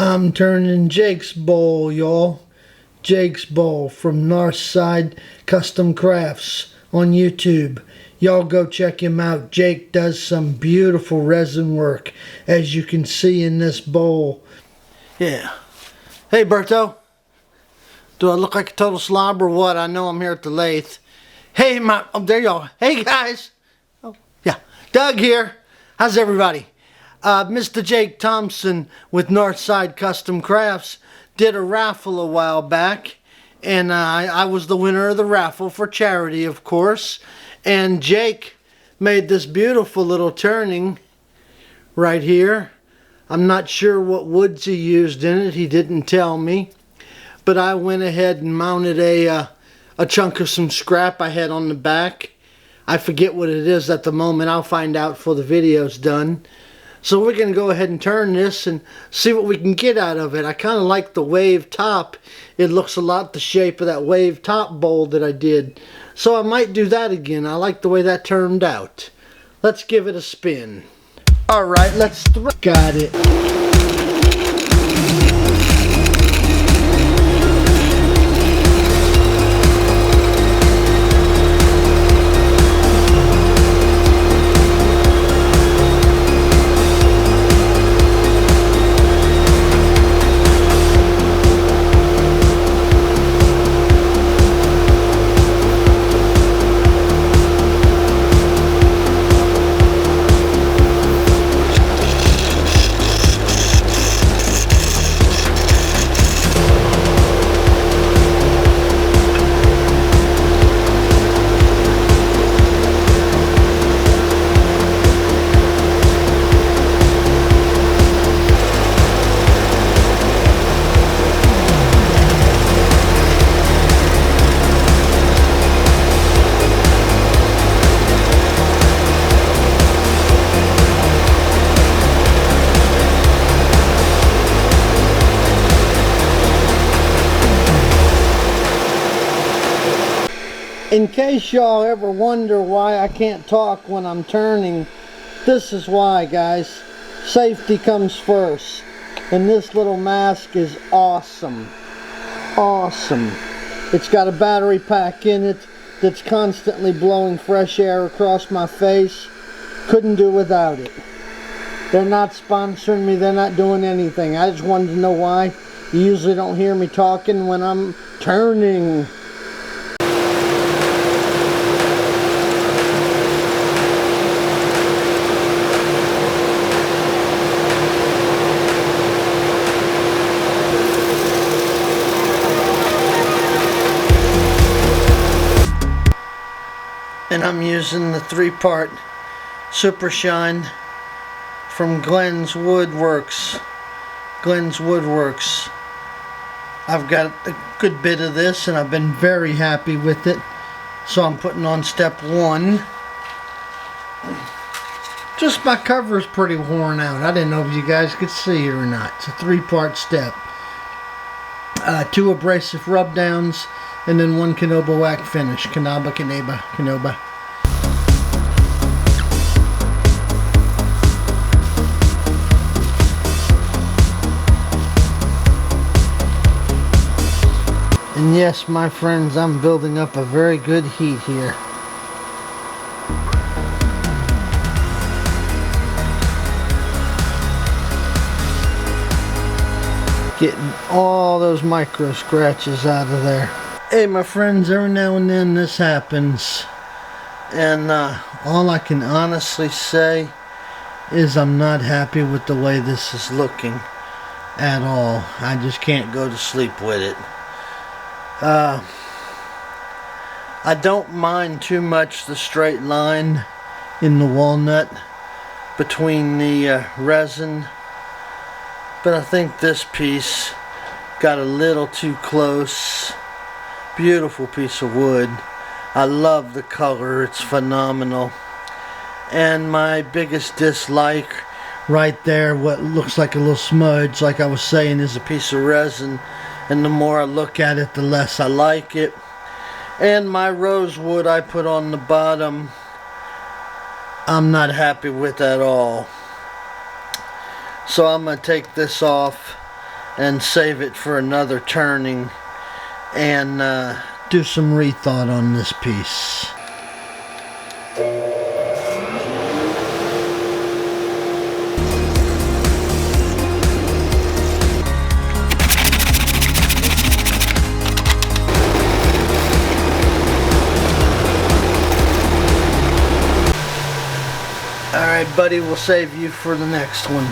I'm turning Jake's bowl, y'all. Jake's bowl from Northside Custom Crafts on YouTube. Y'all go check him out. Jake does some beautiful resin work, as you can see in this bowl. Yeah. Hey, Berto. Do I look like a total slob or what? I know I'm here at the lathe. Hey, oh, there y'all. Hey, guys. Oh, yeah. Doug here. How's everybody? Mr. Jake Thompson with Northside Custom Crafts did a raffle a while back, and I was the winner of the raffle for charity, of course. And Jake made this beautiful little turning right here. I'm not sure what woods he used in it. He didn't tell me. But I went ahead and mounted a chunk of some scrap I had on the back. I forget what it is at the moment. I'll find out before the video's done. So we're going to go ahead and turn this and see what we can get out of it. I kind of like the wave top. It looks a lot the shape of that wave top bowl that I did. So I might do that again. I like the way that turned out. Let's give it a spin. Alright, let's got it. In case y'all ever wonder why I can't talk when I'm turning, this is why, guys. Safety comes first. And this little mask is awesome. Awesome. It's got a battery pack in it that's constantly blowing fresh air across my face. Couldn't do without it. They're not sponsoring me. They're not doing anything. I just wanted to know why. You usually don't hear me talking when I'm turning. And I'm using the 3-part Super Shine from Glenn's Woodworks. Glenn's Woodworks. I've got a good bit of this and I've been very happy with it. So I'm putting on step 1. Just my cover is pretty worn out. I didn't know if you guys could see it or not. It's a 3-part step. 2 abrasive rub downs. And then 1 Kinno wax finish. Kinno. And yes, my friends, I'm building up a very good heat here. Getting all those micro scratches out of there. Hey my friends, every now and then this happens, and all I can honestly say is I'm not happy with the way this is looking at all. I just can't go to sleep with it. I don't mind too much the straight line in the walnut between the resin, but I think this piece got a little too close. Beautiful piece of wood. I love the color. It's phenomenal. And my biggest dislike right there, what looks like a little smudge, like I was saying, is a piece of resin. And the more I look at it, the less I like it. And my rosewood I put on the bottom, I'm not happy with at all. So I'm going to take this off and save it for another turning and do some rethought on this piece. Alright buddy, we'll save you for the next one.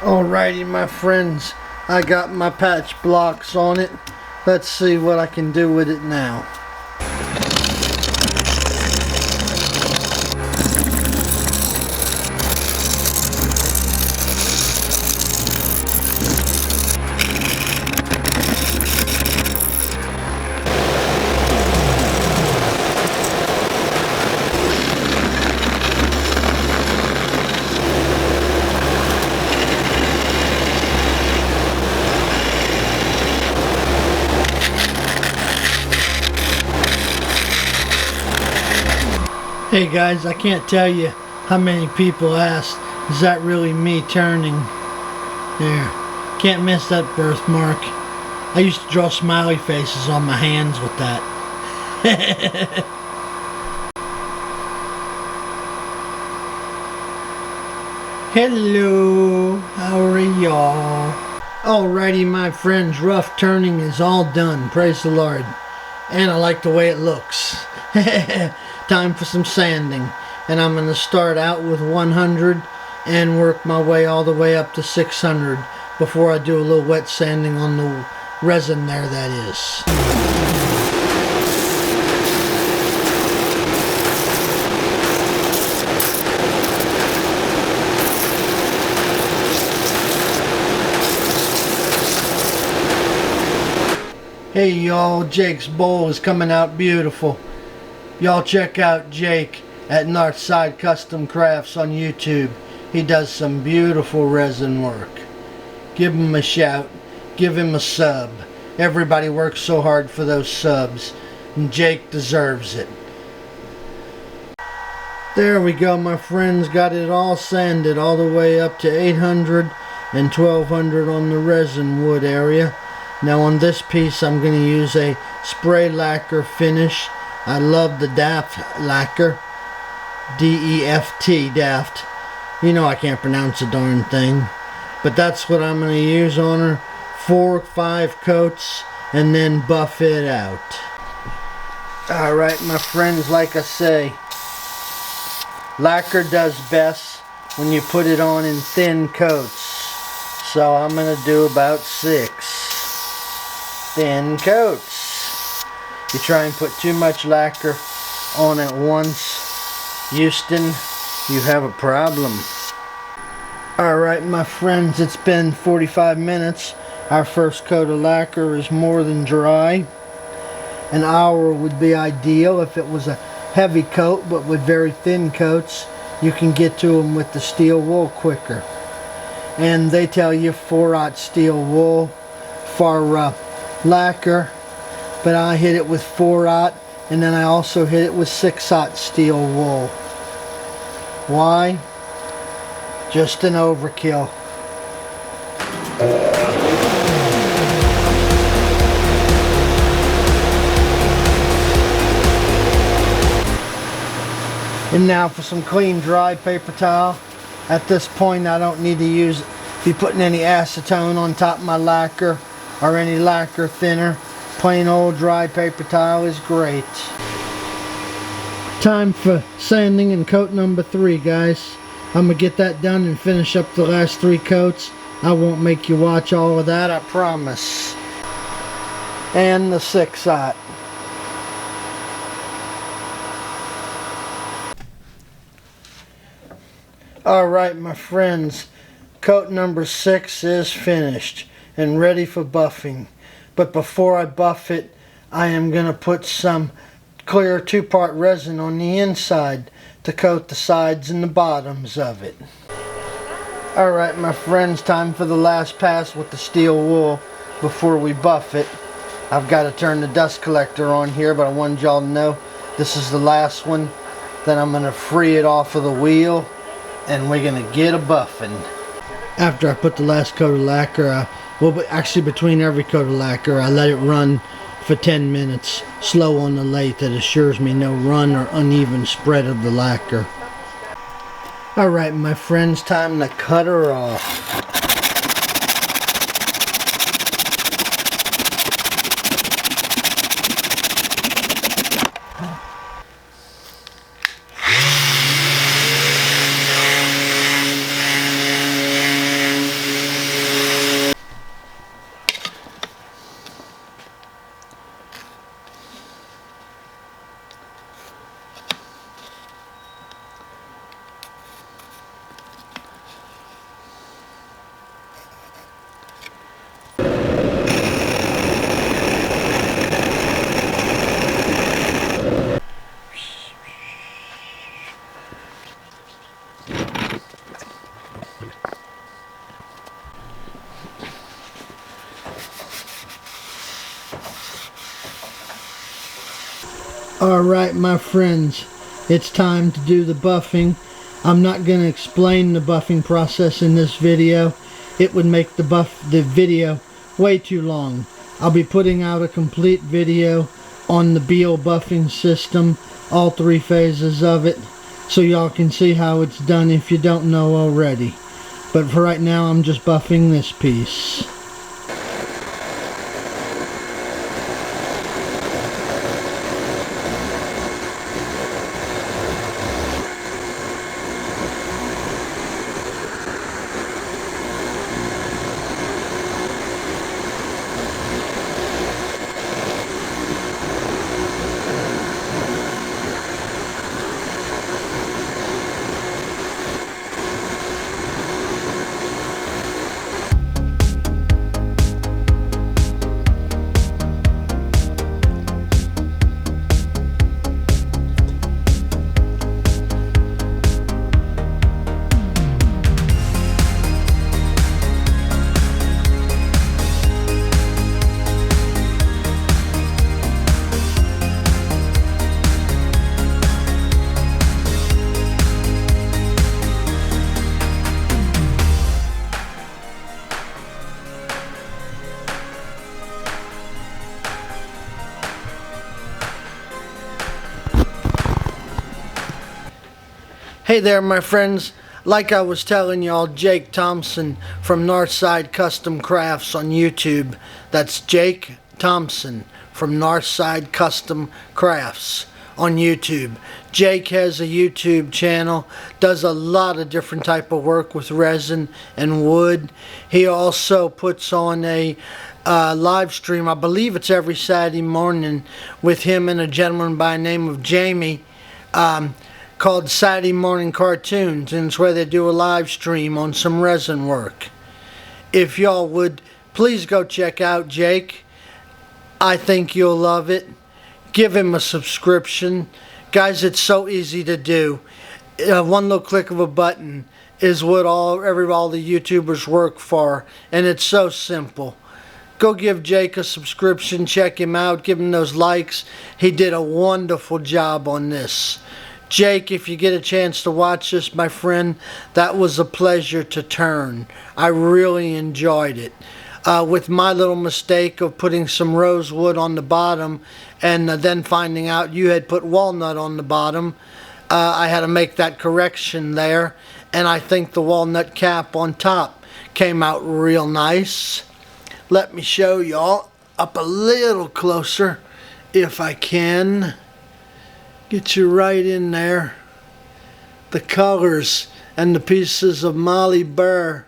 Alrighty my friends, I got my patch blocks on it. Let's see what I can do with it now. Hey guys, I can't tell you how many people asked, is that really me turning? There, can't miss that birthmark. I used to draw smiley faces on my hands with that. Hello, how are y'all? Alrighty my friends, rough turning is all done, praise the Lord. And I like the way it looks. Time for some sanding, and I'm going to start out with 100 and work my way all the way up to 600 before I do a little wet sanding on the resin there, that is. Hey y'all, Jake's bowl is coming out beautiful. Y'all check out Jake at Northside Custom Crafts on YouTube. He does some beautiful resin work. Give him a shout. Give him a sub. Everybody works so hard for those subs, and Jake deserves it. There we go my friends, got it all sanded all the way up to 800 and 1200 on the resin wood area. Now on this piece I'm going to use a spray lacquer finish. I love the Daft lacquer, D-E-F-T, Daft. You know I can't pronounce a darn thing. But that's what I'm going to use on her. 4 or 5 coats and then buff it out. Alright my friends, like I say, lacquer does best when you put it on in thin coats. So I'm going to do about 6 thin coats. You try and put too much lacquer on at once, Houston, you have a problem. Alright my friends, it's been 45 minutes. Our first coat of lacquer is more than dry. An hour would be ideal if it was a heavy coat, but with very thin coats you can get to them with the steel wool quicker. And they tell you 4/0 steel wool for lacquer, but I hit it with 4/0 and then I also hit it with 6/0 steel wool. Why? Just an overkill. And now for some clean dry paper towel. At this point I don't need to be putting any acetone on top of my lacquer or any lacquer thinner. Plain old dry paper towel is great. Time for sanding and coat number 3, guys. I'm gonna get that done and finish up the last 3 coats. I won't make you watch all of that, I promise. And the 6/0. Alright my friends, coat number 6 is finished and ready for buffing. But before I buff it, I am going to put some clear 2-part resin on the inside to coat the sides and the bottoms of it. Alright my friends, time for the last pass with the steel wool before we buff it. I've got to turn the dust collector on here, but I wanted y'all to know this is the last one. Then I'm going to free it off of the wheel, and we're going to get a buffing. After I put the last coat of lacquer, well, actually between every coat of lacquer, I let it run for 10 minutes, slow on the lathe. That assures me no run or uneven spread of the lacquer. Alright my friends, time to cut her off. Alright my friends, it's time to do the buffing. I'm not going to explain the buffing process in this video. It would make the video way too long. I'll be putting out a complete video on the BO buffing system, all 3 phases of it, so y'all can see how it's done if you don't know already. But for right now, I'm just buffing this piece. Hey there my friends, like I was telling y'all, Jake Thompson from Northside Custom Crafts on YouTube. That's Jake Thompson from Northside Custom Crafts on YouTube. Jake has a YouTube channel, does a lot of different type of work with resin and wood. He also puts on a live stream, I believe it's every Saturday morning, with him and a gentleman by the name of Jamie, called Saturday Morning Cartoons, and it's where they do a live stream on some resin work. If y'all would please go check out Jake, I think you'll love it. Give him a subscription. Guys, it's so easy to do. One little click of a button is what all the YouTubers work for, and it's so simple. Go give Jake a subscription, check him out, give him those likes. He did a wonderful job on this. Jake, if you get a chance to watch this, my friend, that was a pleasure to turn. I really enjoyed it. With my little mistake of putting some rosewood on the bottom and then finding out you had put walnut on the bottom, I had to make that correction there, and I think the walnut cap on top came out real nice. Let me show y'all up a little closer if I can. Get you right in there. The colors and the pieces of Molly Burr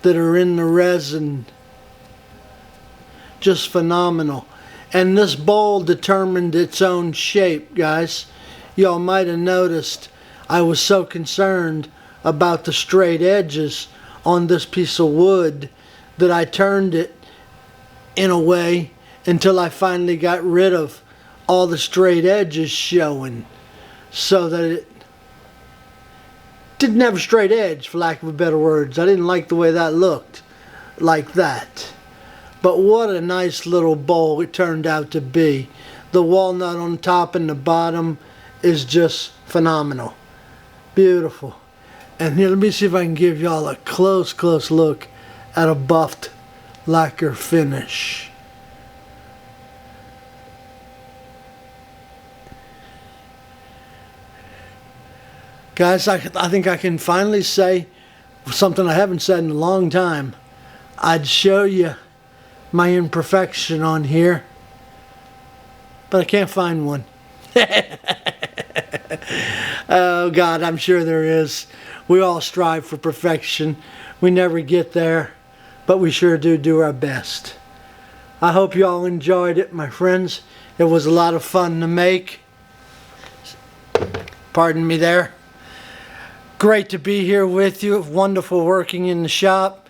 that are in the resin. Just phenomenal. And this bowl determined its own shape, guys. Y'all might have noticed I was so concerned about the straight edges on this piece of wood that I turned it in a way until I finally got rid of all the straight edges showing, so that it didn't have a straight edge, for lack of better words. I didn't like the way that looked like that. But what a nice little bowl it turned out to be. The walnut on top and the bottom is just phenomenal. Beautiful. And here, let me see if I can give y'all a close look at a buffed lacquer finish. Guys, I think I can finally say something I haven't said in a long time. I'd show you my imperfection on here, but I can't find one. Oh God, I'm sure there is. We all strive for perfection. We never get there, but we sure do our best. I hope you all enjoyed it, my friends. It was a lot of fun to make. Pardon me there. Great to be here with you. Wonderful working in the shop.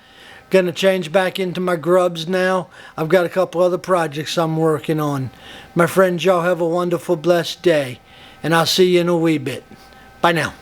Gonna change back into my grubs now. I've got a couple other projects I'm working on. My friends, y'all have a wonderful, blessed day. And I'll see you in a wee bit. Bye now.